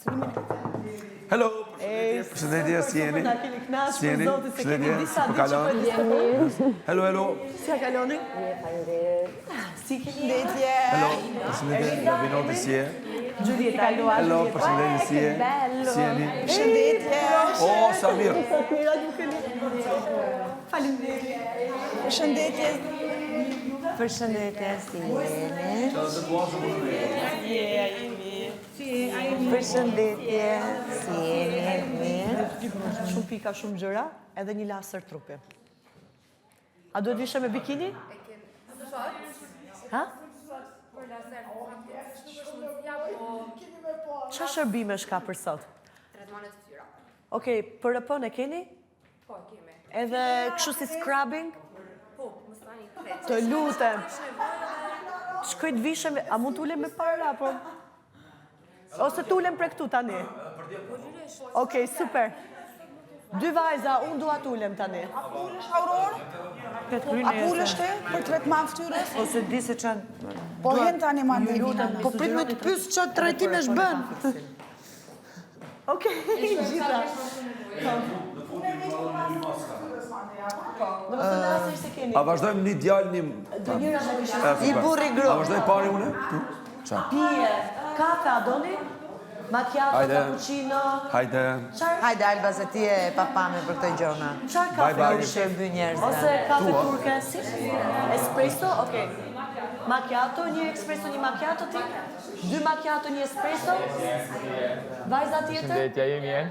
Hello, përshëndetje, si jeni? Si jeni? Përshëndetje, po kalon? Hello. Si a kaloni? Si keni ndetje? Hello, përshëndetje, Gavinoti, si je? Giulietta, Hello, përshëndetje, si je? Si jeni? Përshëndetje. Oh, sa mirë. Faleminderit. Përshëndetje. Përshëndetje, si jeni? Përshëndetje, si jeni? Mirë. Shumë pika, shumë gjëra, edhe një laser trupi. A duhet vishe me bikini? Ha? Qa shërbime shka për sot? Tretmanet fytyra. Okej, për rëpën e keni? Po, kemi. Edhe kështu si scrubbing? Po, më stani kretë. Të lutem. Shkoj të vishe me... A mund t'ulem me para, apo? Ose t'ulem për këtu tani? Okej, super. Dy vajza, unë dua t'ulem tani. A pulësh Aurorë? A pulësh te për tretman fytyrës? Ose di se qanë... Po hen tani mandalina. Po prit me të pysë qatë trajtimesh bën. Okej, gjitha. Në më të laser se keni. A vazhdojmë një djallë një... Dë njëra me kështë. I burri A gru. vazhdoj pari une? Qa? Pije, kafe a doni? Macchiato, Hajde. cappuccino. Hajde. Hajde Alba se ti e papame për këtë gjona. Qa kafe? Bye. Nuk shërby njerëzve. Ose kafe turke, si? Espresso, okej. Macchiato, një espresso, një macchiato ti? 2 macchiato, një espresso? Vajza tjetër? Përshëndetje, jemi e?